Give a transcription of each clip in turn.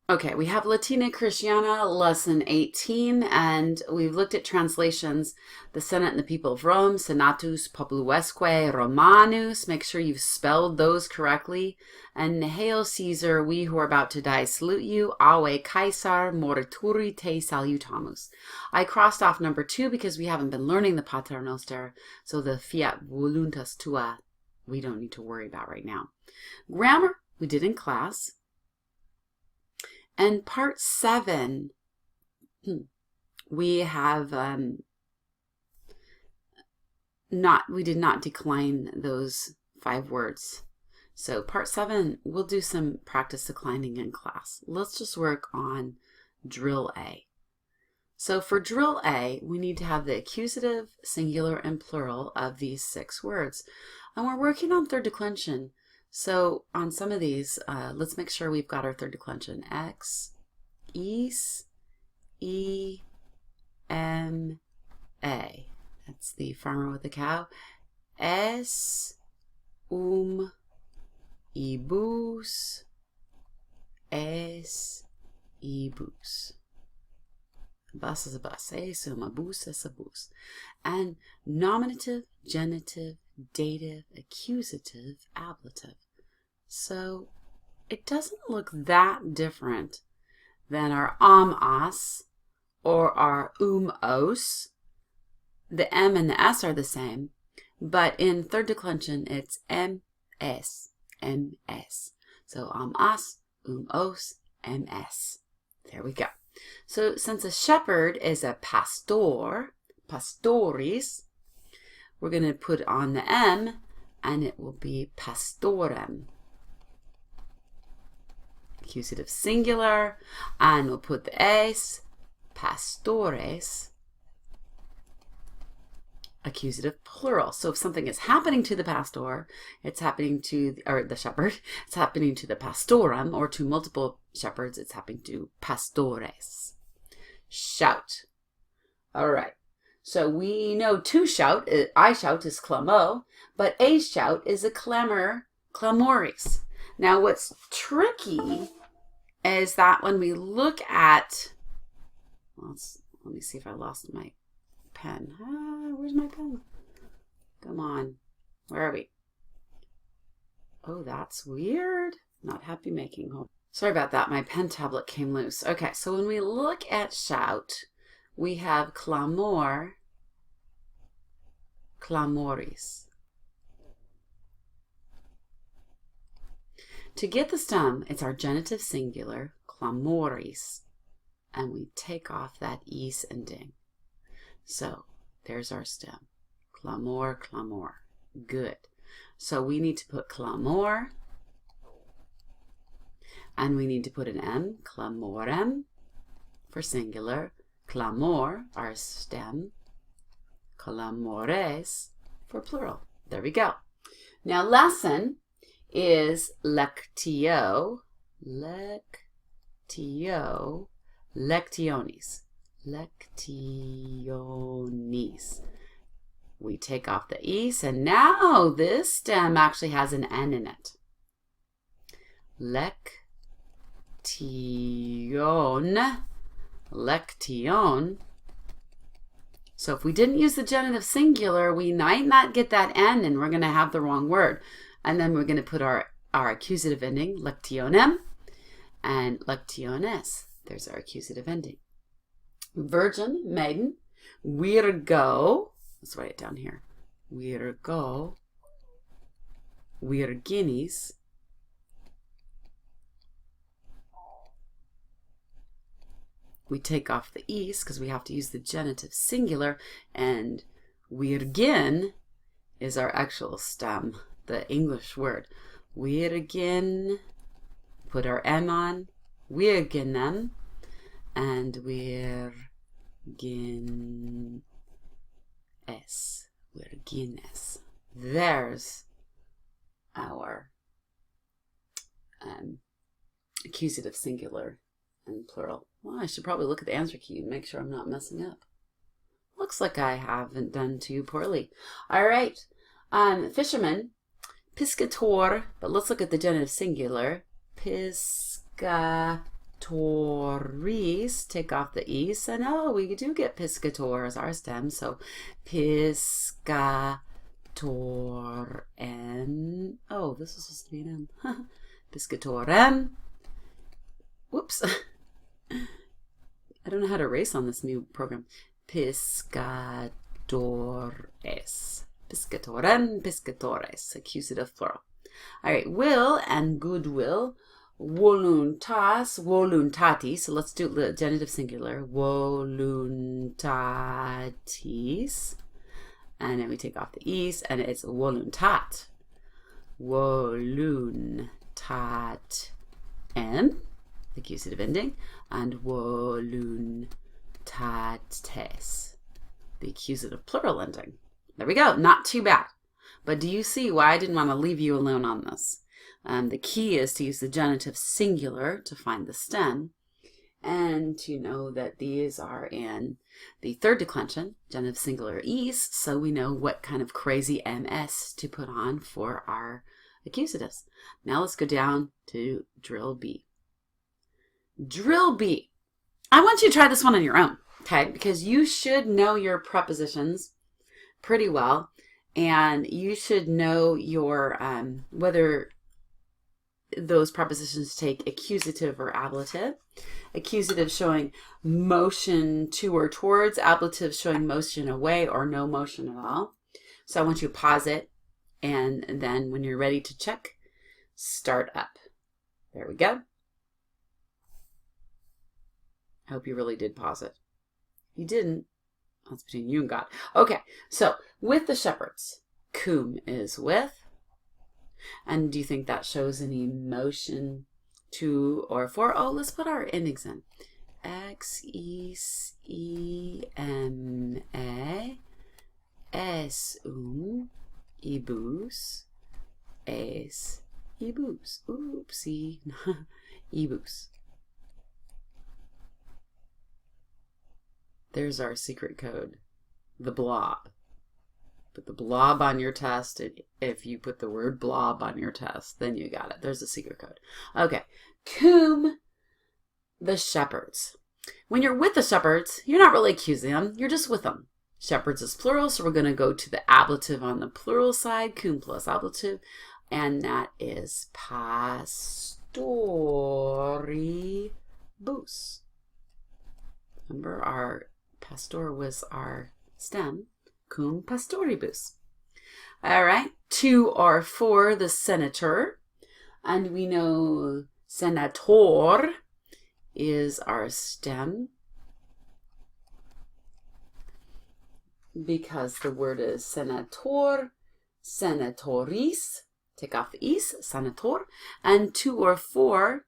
Okay, we have Latina Christiana, lesson 18, and we've looked at translations. The Senate and the People of Rome, Senatus Populuesque Romanus. Make sure you've spelled those correctly. And Hail Caesar, we who are about to die salute you. Ave Caesar, morituri te salutamus. I crossed off number 2 because we haven't been learning the Pater Noster, so the Fiat Voluntas Tua we don't need to worry about right now. Grammar, we did in class. And part 7, we have we did not decline those 5 words. So part 7, we'll do some practice declining in class. Let's just work on drill A. So for drill A, we need to have the accusative, singular, and plural of these 6 words. And we're working on third declension. So on some of these, let's make sure we've got our third declension. X, is, E, M, A. That's the farmer with the cow. Es, ibus, es, ibus. A bus is a bus. A bus is a bus. And nominative, genitive, dative, accusative, ablative. So it doesn't look that different than our as or our os. The M and the S are the same, but in third declension it's ms, ms. So as, os, ms. There we go. So since a shepherd is a pastor, pastoris, we're going to put on the M and it will be pastorem. Accusative singular, and we'll put the es, pastores. Accusative plural. So if something is happening to the pastor, it's happening to the shepherd, it's happening to the pastorum, or to multiple shepherds, it's happening to pastores. Shout. All right. So we know to shout, I shout is clamo, but a shout is a clamor, clamoris. Now what's tricky is that when we look at, let me see if I lost my pen. Where's my pen? Come on. Where are we? Oh, that's weird. Not happy making home. Sorry about that. My pen tablet came loose. Okay, so when we look at shout, we have clamor, clamoris. To get the stem, it's our genitive singular, clamoris, and we take off that is ending. So there's our stem, clamor, clamor. Good. So we need to put clamor, and we need to put an M, clamorem, for singular, clamor, our stem, clamores, for plural. There we go. Now lesson is lectio, lectionis. Lectionis. We take off the es, and now this stem actually has an N in it. Lection. So if we didn't use the genitive singular, we might not get that N, and we're going to have the wrong word. And then we're going to put our accusative ending, lectionem, and lectiones. There's our accusative ending. Virgin, maiden, virgo, let's write it down here, virgo, virginis, we take off the es because we have to use the genitive singular, and virgin is our actual stem, the English word. Virgin, put our M on, virginem, and virgines. There's our accusative singular and plural. Well, I should probably look at the answer key and make sure I'm not messing up. Looks like I haven't done too poorly. All right. Fisherman, piscator, but let's look at the genitive singular. Piscator. piscatoris, take off the is, and oh, we do get piscator as our stem, so piscator n, oh, this is supposed to be an m, piscatorem, whoops, I don't know how to erase on this new program, piscatores, piscatorem, piscatores, accusative plural. All right, will and goodwill, voluntas, voluntatis. So let's do the genitive singular, voluntatis. And then we take off the is, and it's voluntat. Voluntatem, accusative ending, and voluntates, the accusative plural ending. There we go, not too bad. But do you see why I didn't want to leave you alone on this? The key is to use the genitive singular to find the stem, and to know that these are in the third declension, genitive singular is, so we know what kind of crazy ms to put on for our accusatives. Now let's go down to drill B. Drill B. I want you to try this one on your own, okay? Because you should know your prepositions pretty well. And you should know your, whether those prepositions take accusative or ablative. Accusative showing motion to or towards, ablative showing motion away or no motion at all. So I want you to pause it, and then when you're ready to check, start up. There we go. I hope you really did pause it. If you didn't, that's between you and God. Okay, so with the shepherds, cum is with. And do you think that shows any motion to or for? Oh, let's put our endings in. X, E, E, M, A, S, ibus, es, ibus. Oopsie. Ibus. There's our secret code, the blob. Put the blob on your test. If you put the word blob on your test, then you got it. There's the secret code. Okay. Cum, the shepherds. When you're with the shepherds, you're not really accusing them. You're just with them. Shepherds is plural, so we're going to go to the ablative on the plural side, cum plus ablative, and that is pastoribus. Remember, our pastor was our stem, cum pastoribus. All right, 2 or 4, the senator, and we know senator is our stem because the word is senator, senatoris, take off the is, senator, and 2 or 4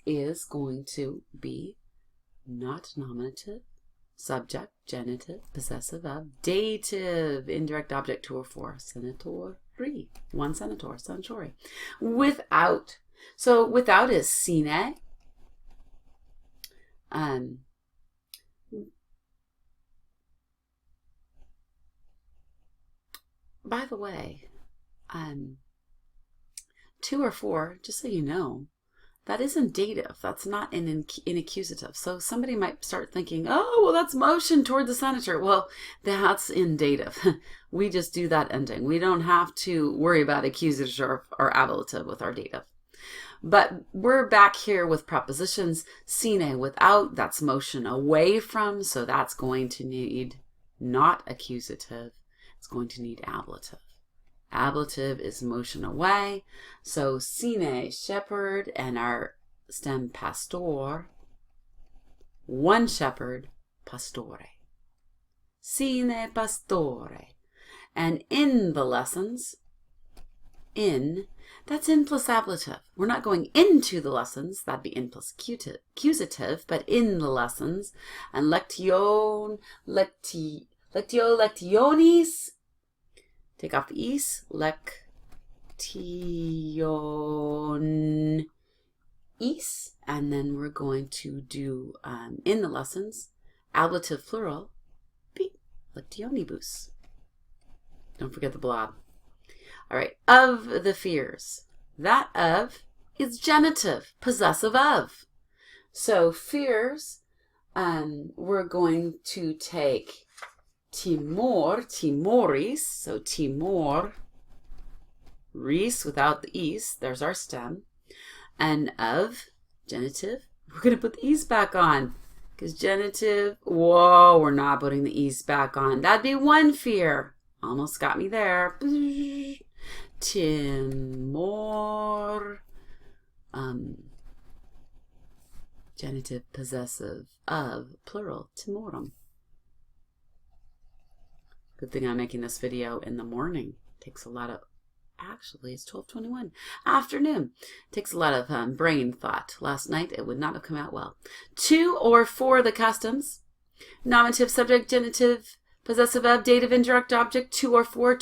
is going to be not nominative, subject, genitive, possessive of, dative, indirect object, 2 or 4, senatori, one senator, senatori. Without, so without is sine. By the way, 2 or 4, just so you know, that isn't dative. That's not in accusative. So somebody might start thinking, oh, well, that's motion toward the senator. Well, that's in dative. We just do that ending. We don't have to worry about accusative or ablative with our dative. But we're back here with prepositions. Sine, without, that's motion away from. So that's going to need not accusative. It's going to need ablative. Ablative is motion away. So sine, shepherd, and our stem pastor, one shepherd, pastore. Sine pastore. And in the lessons, in, that's in plus ablative. We're not going into the lessons, that'd be in plus accusative, but in the lessons. And lectionis, take off the is, lectionis, and then we're going to do, in the lessons, ablative plural, b, lectionibus. Don't forget the blob. All right, of the fears. That of is genitive, possessive of. So fears, we're going to take timor, timoris, so timor, ris without the is, there's our stem, and of, genitive, we're going to put the e's back on, because genitive, whoa, we're not putting the e's back on. That'd be one fear. Almost got me there. Timor, genitive, possessive of, plural, timorum. Good thing I'm making this video in the morning. Takes a lot of, actually it's 12:21, afternoon. Takes a lot of brain thought. Last night it would not have come out well. To or for the customs. Nominative, subject, genitive, possessive of, dative, indirect object, to or for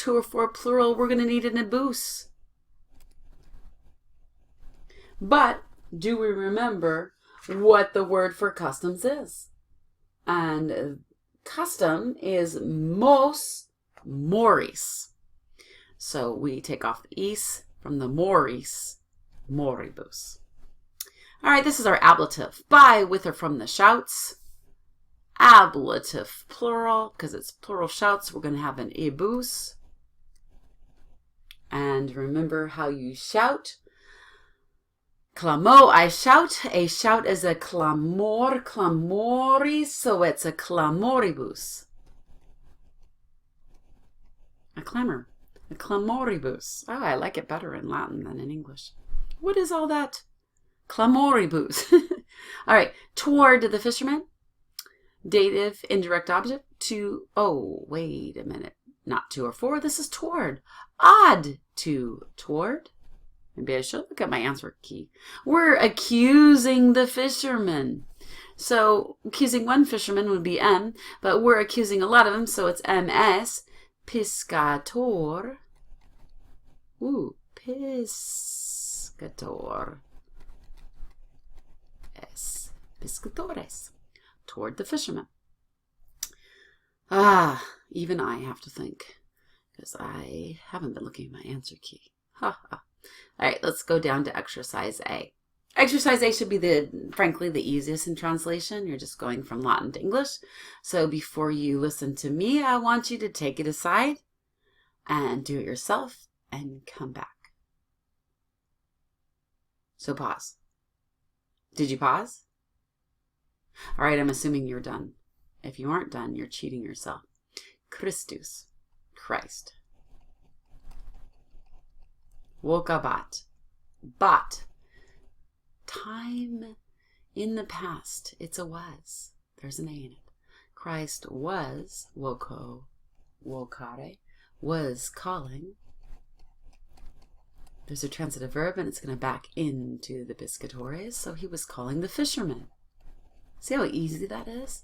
plural. We're going to need an abuse. But do we remember what the word for customs is? And custom is mos moris. So we take off the is from the moris, moribus. All right, this is our ablative. By, with, or from the shouts. Ablative plural, because it's plural shouts, we're going to have an abus. And remember how you shout. Clamo, I shout. A shout is a clamor, clamoris, so it's a clamoribus. A clamor, a clamoribus. Oh, I like it better in Latin than in English. What is all that? Clamoribus. All right, toward the fisherman. Dative, indirect object, to, oh, wait a minute. Not to or for, this is toward. Odd to, toward. Maybe I should look at my answer key. We're accusing the fisherman. So accusing one fisherman would be M, but we're accusing a lot of them, so it's MS. Piscator. Ooh, piscator. Es, piscatores. Toward the fisherman. Ah, even I have to think, because I haven't been looking at my answer key. Ha ha. All right, let's go down to exercise A. Exercise A should be frankly, the easiest in translation. You're just going from Latin to English. So before you listen to me, I want you to take it aside and do it yourself and come back. So pause. Did you pause? All right, I'm assuming you're done. If you aren't done, you're cheating yourself. Christus, Christ. Wokabat, bat. Time in the past, it's a was. There's an A in it. Christ was, woko, wokare, was calling. There's a transitive verb and it's going to back into the piscatores. So he was calling the fishermen. See how easy that is?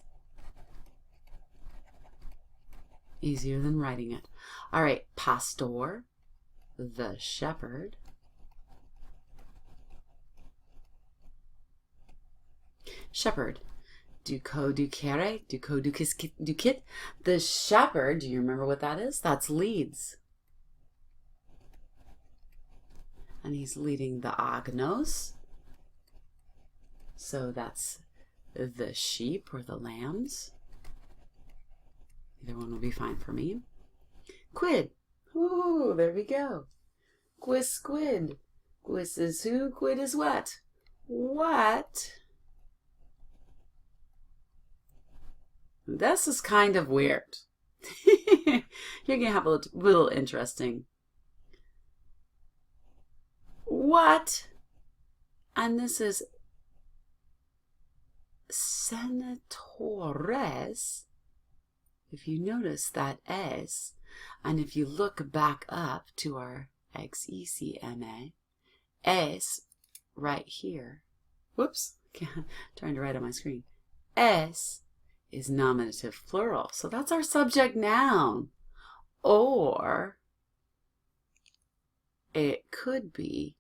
Easier than writing it. All right, pastor, the shepherd. Shepherd, duco, ducere, duco, ducit. The shepherd, do you remember what that is? That's leads. And he's leading the agnos. So that's the sheep or the lambs. Either one will be fine for me. Quid. Ooh, there we go. Quis quid. Quis is who, quid is what. What? This is kind of weird. You're going to have a little interesting. What? And this is senatores. If you notice that S, and if you look back up to our XECMA, S right here, whoops, trying to write on my screen, S is nominative plural. So that's our subject noun. Or it could be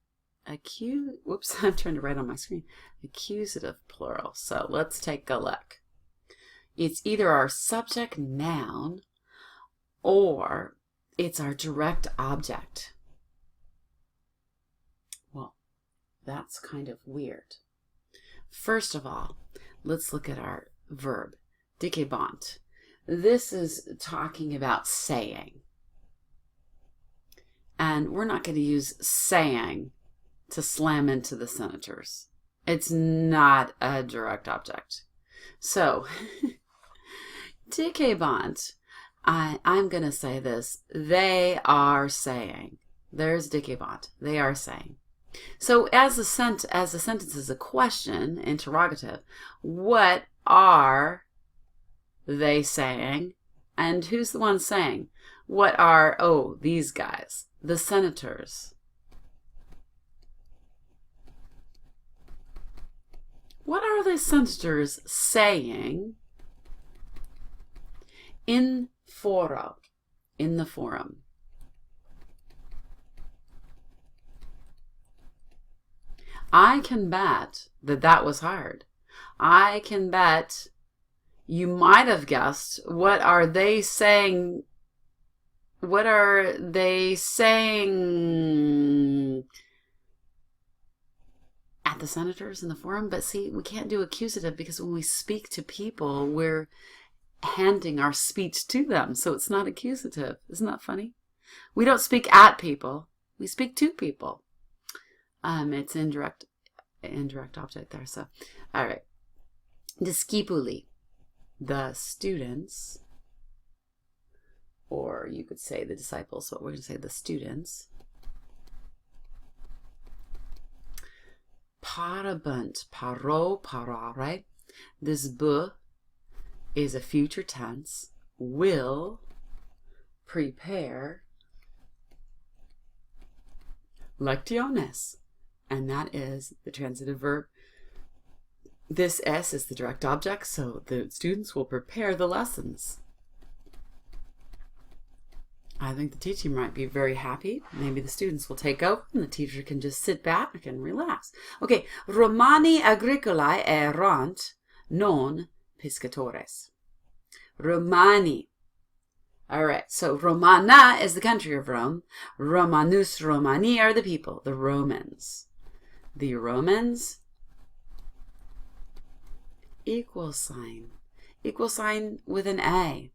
whoops, I'm trying to write on my screen, accusative plural. So let's take a look. It's either our subject noun or it's our direct object. Well, That's kind of weird. First of all, let's look at our verb, dicebant. This is talking about saying. And we're not going to use saying to slam into the senators. It's not a direct object. So, dicebant, I'm going to say this. They are saying. There's dicebant. They are saying. So as the sentence is a question, interrogative, what are they saying? And who's the one saying? What are, these guys, the senators. What are the senators saying in foro, in the forum? I can bet that was hard. I can bet you might have guessed, what are they saying? What are they saying at the senators in the forum? But see, we can't do accusative because when we speak to people, we're handing our speech to them. So it's not accusative. Isn't that funny? We don't speak at people. We speak to people. It's indirect object there. So, all right. Discipuli, the students, or you could say the disciples, but we're going to say the students. Parabunt, paro, parare. This b is a future tense. Will prepare lectiones. And that is the transitive verb. This S is the direct object, so the students will prepare the lessons. I think the teacher might be very happy. Maybe the students will take over and the teacher can just sit back and relax. Okay, Romani agricolae erant, non pescatores. Romani. All right, so Romana is the country of Rome. Romanus Romani are the people, the Romans. The Romans, equal sign with an A.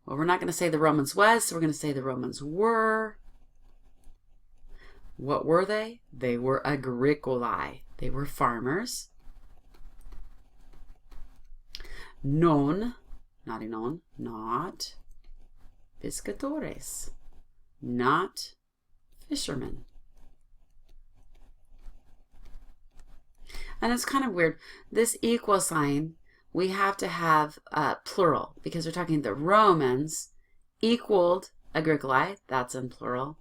Well, we're not going to say the Romans was, so we're going to say the Romans were. What were they? They were agricolae. They were farmers. Non, not pescatores, not fishermen. And it's kind of weird. This equal sign, we have to have plural because we're talking the Romans equaled agricolae, that's in plural,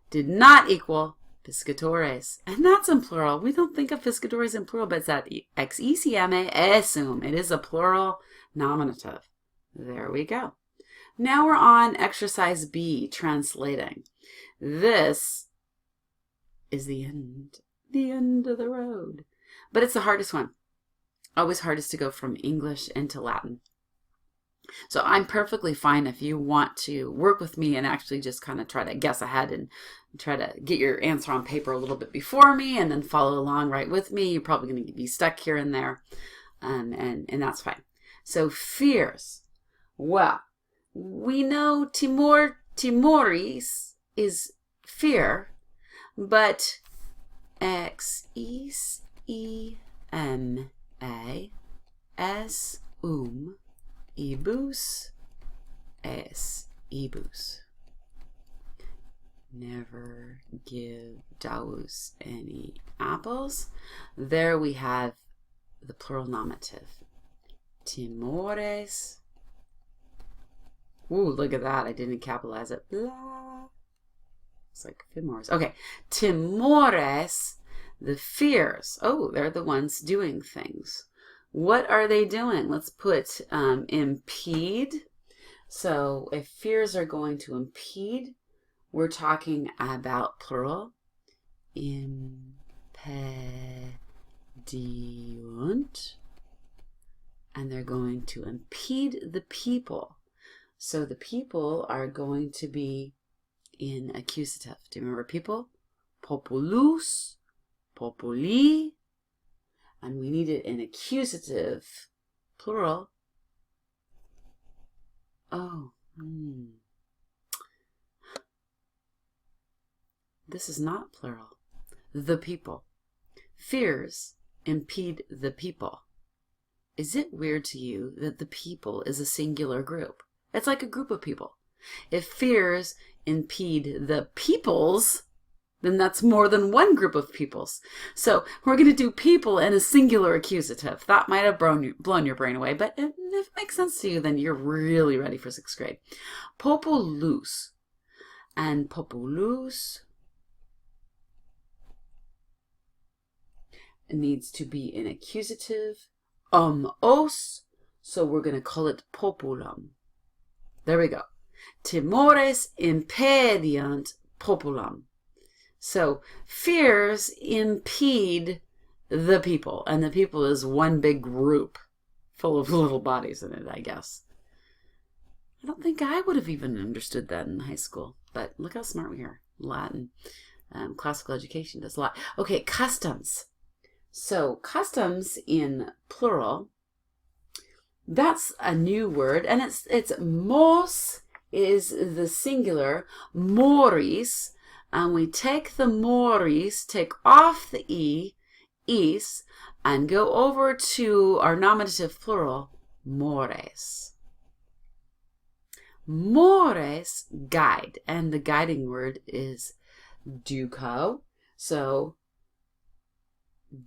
did not equal pescatores, and that's in plural. We don't think of pescatores in plural, but it's that ex ECMA esum. It is a plural nominative. There we go. Now we're on exercise B, translating. This is the end of the road. But it's the hardest one. Always hardest to go from English into Latin. So I'm perfectly fine if you want to work with me and actually just kind of try to guess ahead and try to get your answer on paper a little bit before me and then follow along right with me. You're probably going to be stuck here and there, and that's fine. So fears. Well, we know timoris is fear, but XECMA S ibus es ibus. Never give Daus any apples. There we have the plural nominative. Timores. Ooh, look at that. I didn't capitalize it. Blah. It's like Timores. Okay. Timores, the fears. Oh, they're the ones doing things. What are they doing? Let's put impede. So if fears are going to impede, we're talking about plural. Impediunt. And they're going to impede the people. So the people are going to be in accusative. Do you remember people? Populus populi, and we need it in accusative, plural. Oh, this is not plural. The people. Fears impede the people. Is it weird to you that the people is a singular group? It's like a group of people. If fears impede the peoples, then that's more than one group of peoples. So we're going to do people in a singular accusative. That might have blown your brain away, but if it makes sense to you, then you're really ready for 6th grade. Populus. And populus needs to be in accusative. Os, so we're going to call it populum. There we go. Timores impediant populum. So fears impede the people, and the people is one big group full of little bodies in it, I guess. I don't think I would have even understood that in high school, but look how smart we are. Latin, classical education does a lot. Okay, customs. So customs in plural, that's a new word, and it's mos is the singular, moris, and we take the moris, take off the is, and go over to our nominative plural, mores. Mores, guide, and the guiding word is duco, so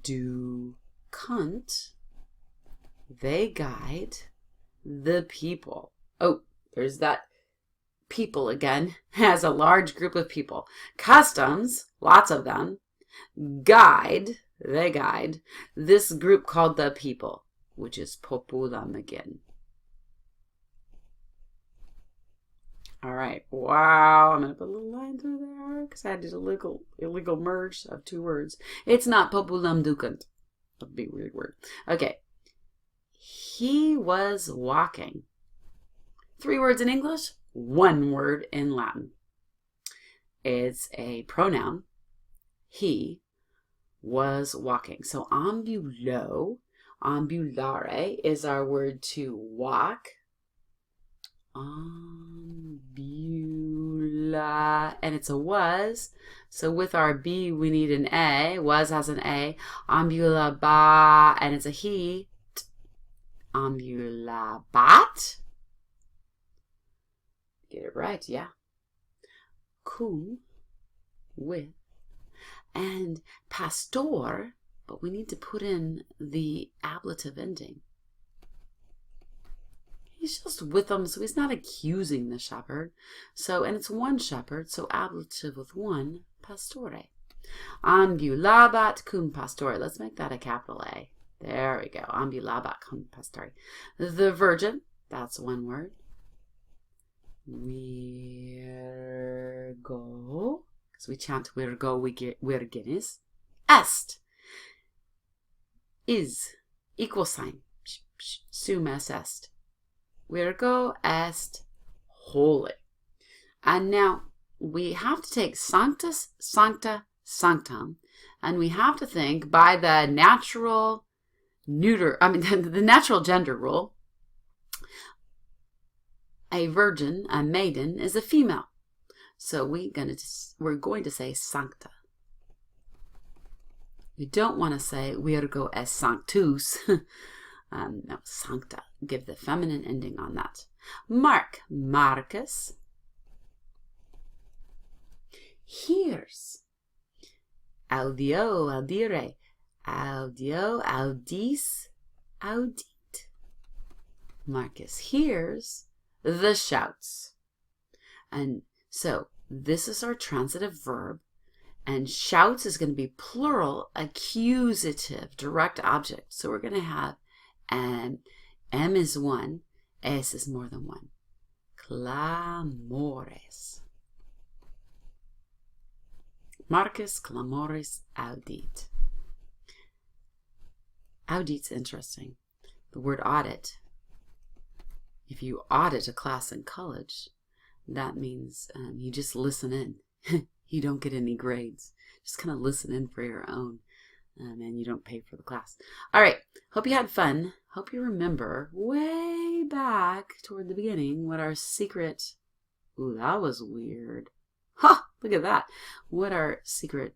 ducunt, they guide the people. Oh, there's that people again, has a large group of people. Customs, lots of them. Guide, they guide this group called the people, which is populum again. All right, wow, I'm going to put a little line through there because I did illegal merge of 2 words. It's not populum ducunt. That'd be a weird word. Okay, he was walking. 3 words in English, 1 word in Latin. It's a pronoun. He was walking. So ambulo, ambulare is our word to walk. Ambula, and it's a was. So with our B, we need an A. Was has an A. Ambula ba, and it's a he. Ambula bat. Get it right, yeah. Cum, with. And pastor, but we need to put in the ablative ending. He's just with them, so he's not accusing the shepherd. So, and it's 1 shepherd, so ablative with 1, pastore. Ambulabat cum pastore. Let's make that a capital A. There we go. Ambulabat cum pastore. The virgin, that's 1 word. Virgo, because we chant Virgo, we get virginis. Est, is, equal sign. Sum est. Virgo est holy. And now we have to take sanctus, sancta, sanctum, and we have to think by the natural the natural gender rule. A virgin, a maiden, is a female. So we're going to say sancta. We don't want to say Virgo est sanctus. No, sancta. Give the feminine ending on that. Mark, Marcus. Hears. Audio, audire. Audio, audis, audit. Marcus hears the shouts. And so this is our transitive verb. And shouts is going to be plural, accusative, direct object. So we're going to have M is 1, S is more than 1. Clamores. Marcus clamores audit. Audit's interesting. The word audit. If you audit a class in college, that means you just listen in. You don't get any grades. Just kind of listen in for your own. and you don't pay for the class. All right. Hope you had fun. Hope you remember way back toward the beginning what our secret... Ooh, that was weird. Ha! Look at that. What our secret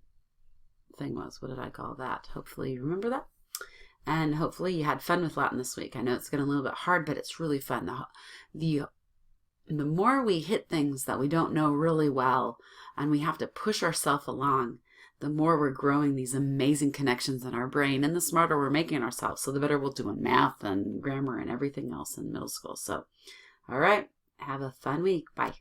thing was. What did I call that? Hopefully you remember that. And hopefully you had fun with Latin this week. I know it's getting a little bit hard, but it's really fun. The more we hit things that we don't know really well and we have to push ourselves along, the more we're growing these amazing connections in our brain and the smarter we're making ourselves. So the better we'll do in math and grammar and everything else in middle school. So, all right. Have a fun week. Bye.